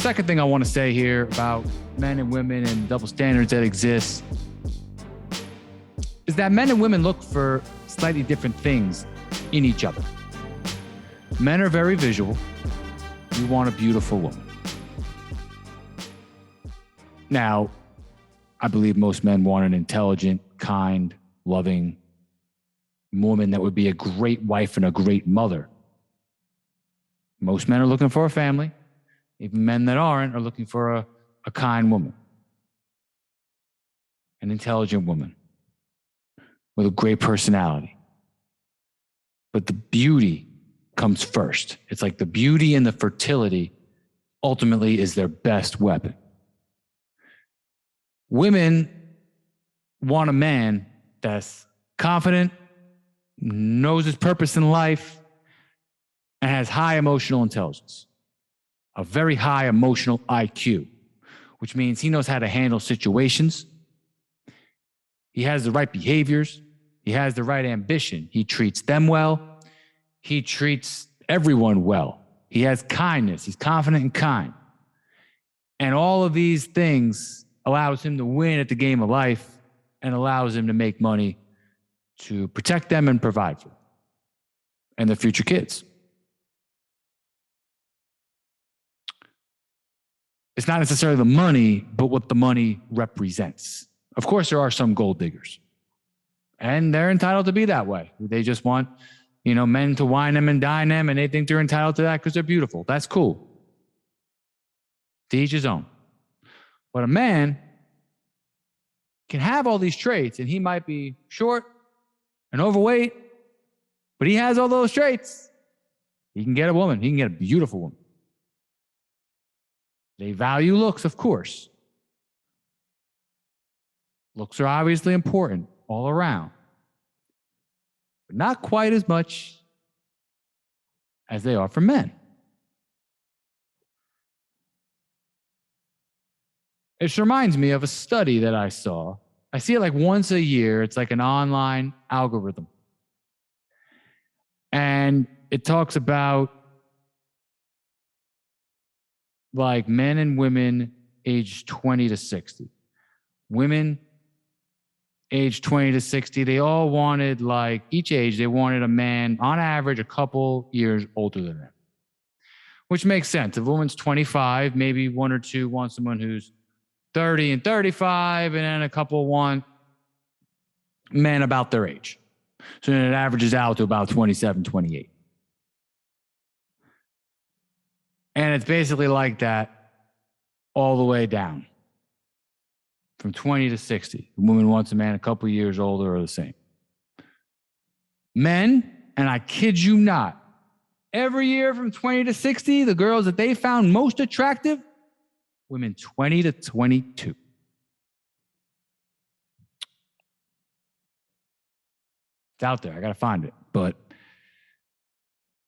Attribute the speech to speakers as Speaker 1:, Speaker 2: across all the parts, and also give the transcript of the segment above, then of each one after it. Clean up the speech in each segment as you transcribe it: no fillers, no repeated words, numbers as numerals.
Speaker 1: second thing I want to say here about men and women and double standards that exist is that men and women look for slightly different things in each other. Men are very visual. We want a beautiful woman. Now, I believe most men want an intelligent, kind, loving woman that would be a great wife and a great mother. Most men are looking for a family. Even men that aren't are looking for a kind woman, an intelligent woman with a great personality. But the beauty comes first. It's like the beauty and the fertility ultimately is their best weapon. Women want a man that's confident, knows his purpose in life, and has high emotional intelligence, a very high emotional IQ, which means he knows how to handle situations. He has the right behaviors. He has the right ambition. He treats them well. He treats everyone well. He has kindness. He's confident and kind. And all of these things allows him to win at the game of life and allows him to make money to protect them and provide for them and their future kids. It's not necessarily the money, but what the money represents. Of course, there are some gold diggers, and they're entitled to be that way. They just want, men to wine them and dine them, and they think they're entitled to that because they're beautiful. That's cool. To each his own. But a man can have all these traits, and he might be short and overweight, but he has all those traits. He can get a woman. He can get a beautiful woman. They value looks, of course. Looks are obviously important all around, but not quite as much as they are for men. It reminds me of a study that I saw. I see it like once a year. It's like an online algorithm. And it talks about like men and women aged 20 to 60. Women aged 20 to 60, they all wanted, like each age, they wanted a man on average a couple years older than them, which makes sense. If a woman's 25, maybe one or two want someone who's 30 and 35, and then a couple want men about their age. So then it averages out to about 27, 28. And it's basically like that all the way down. From 20 to 60. The woman wants a man a couple years older or the same. Men, and I kid you not, every year from 20 to 60, the girls that they found most attractive, women 20 to 22. It's out there. I got to find it. But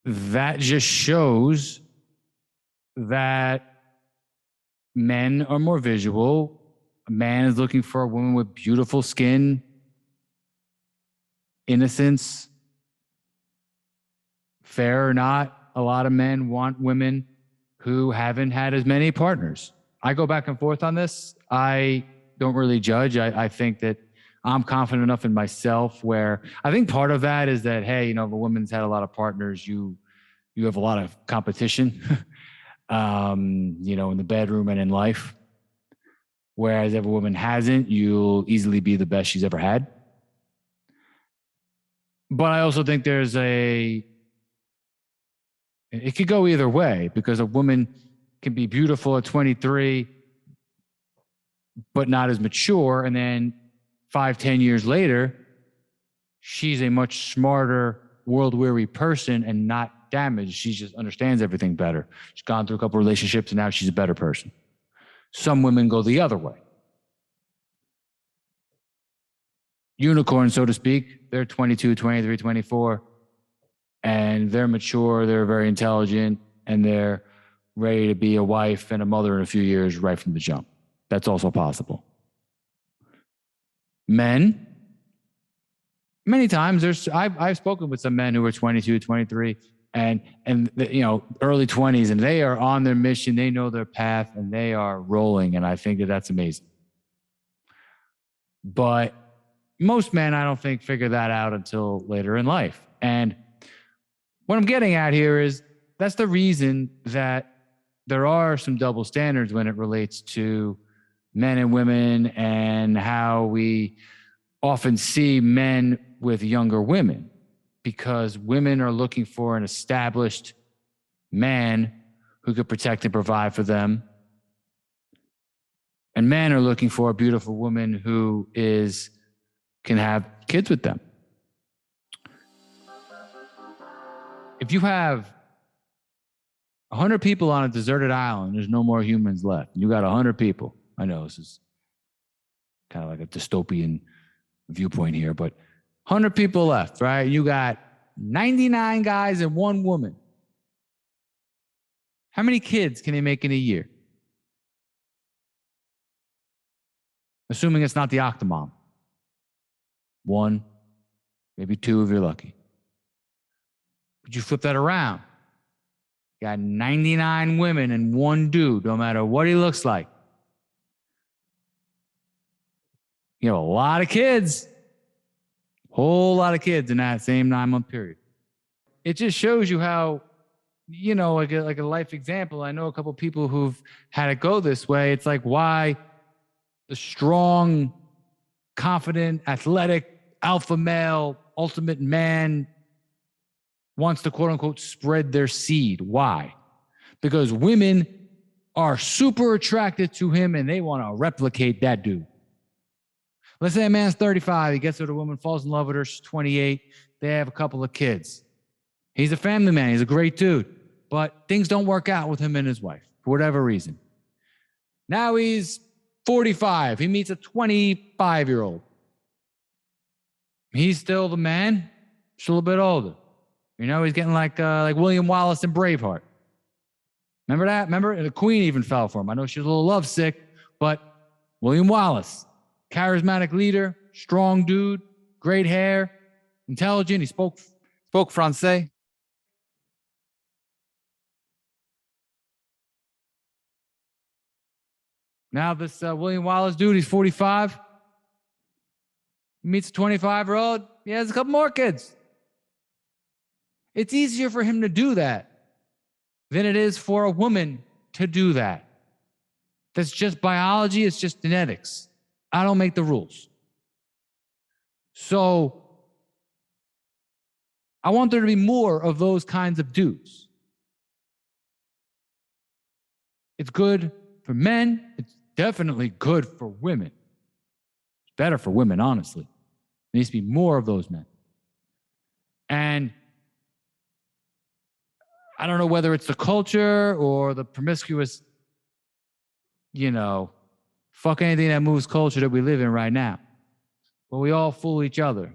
Speaker 1: that just shows that men are more visual. A man is looking for a woman with beautiful skin, innocence. Fair or not, a lot of men want women who haven't had as many partners. I go back and forth on this. I don't really judge. I think that I'm confident enough in myself where I think part of that is that, hey, if a woman's had a lot of partners, you have a lot of competition, in the bedroom and in life. Whereas if a woman hasn't, you'll easily be the best she's ever had. But I also think it could go either way, because a woman can be beautiful at 23, but not as mature. And then 5-10 years later, she's a much smarter, world-weary person and not damaged. She just understands everything better. She's gone through a couple relationships and now she's a better person. Some women go the other way. Unicorn, so to speak, they're 22, 23, 24, and they're mature, they're very intelligent, and they're ready to be a wife and a mother in a few years right from the jump. That's also possible. Men, many times, I've spoken with some men who are 22, 23, and early 20s, and they are on their mission. They know their path, and they are rolling. And I think that that's amazing. But most men, I don't think, figure that out until later in life. And what I'm getting at here is that's the reason that there are some double standards when it relates to men and women, and how we often see men with younger women, because women are looking for an established man who could protect and provide for them. And men are looking for a beautiful woman who can have kids with them. If you have 100 people on a deserted island, there's no more humans left. You got 100 people. I know this is kind of like a dystopian viewpoint here, but 100 people left, right? You got 99 guys and one woman. How many kids can they make in a year? Assuming it's not the octomom. 1, maybe 2 if you're lucky. But you flip that around. You got 99 women and one dude, no matter what he looks like. You have a lot of kids. Whole lot of kids in that same 9-month period. It just shows you how, like a life example. I know a couple of people who've had it go this way. It's like why the strong, confident, athletic, alpha male, ultimate man wants to quote unquote spread their seed. Why? Because women are super attracted to him and they want to replicate that dude. Let's say a man's 35, he gets with a woman, falls in love with her, she's 28, they have a couple of kids. He's a family man, he's a great dude, but things don't work out with him and his wife for whatever reason. Now he's 45, he meets a 25-year-old. He's still the man, just a little bit older. He's getting like William Wallace in Braveheart. Remember that? Remember? And the Queen even fell for him. I know she was a little lovesick, but William Wallace, charismatic leader, strong dude, great hair, intelligent. He spoke Francais. Now this William Wallace dude, he's 45. He meets a 25-year-old. He has a couple more kids. It's easier for him to do that than it is for a woman to do that. That's just biology. It's just genetics. I don't make the rules. So I want there to be more of those kinds of dudes. It's good for men. It's definitely good for women. It's better for women, honestly. There needs to be more of those men. And I don't know whether it's the culture or the promiscuous, fuck anything that moves culture that we live in right now. But we all fool each other.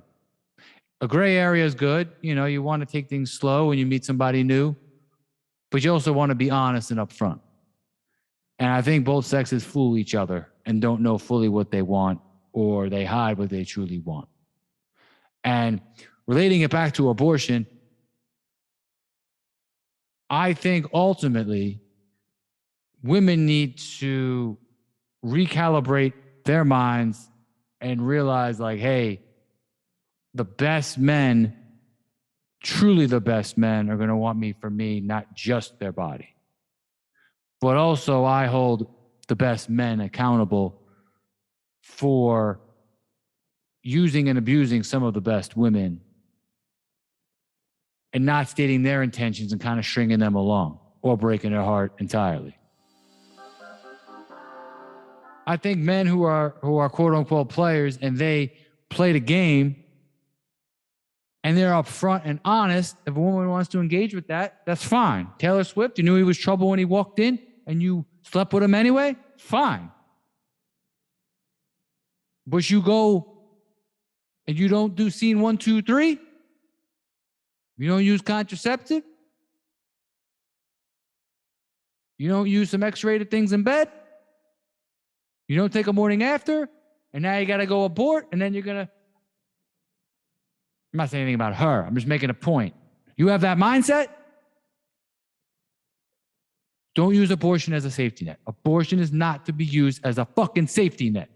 Speaker 1: A gray area is good. You want to take things slow when you meet somebody new, but you also want to be honest and upfront. And I think both sexes fool each other and don't know fully what they want, or they hide what they truly want. And relating it back to abortion, I think ultimately women need to recalibrate their minds and realize hey, the best men, truly the best men, are going to want me for me, not just their body. But also I hold the best men accountable for using and abusing some of the best women and not stating their intentions and kind of stringing them along or breaking their heart entirely. I think men who are quote unquote players and they play the game and they're upfront and honest, if a woman wants to engage with that, that's fine. Taylor Swift, you knew he was trouble when he walked in and you slept with him anyway? Fine. But you go and you don't do scene 1, 2, 3? You don't use contraceptive? You don't use some X-rated things in bed? You don't take a morning after? And now you got to go abort? And then you're going to... I'm not saying anything about her. I'm just making a point. You have that mindset? Don't use abortion as a safety net. Abortion is not to be used as a fucking safety net.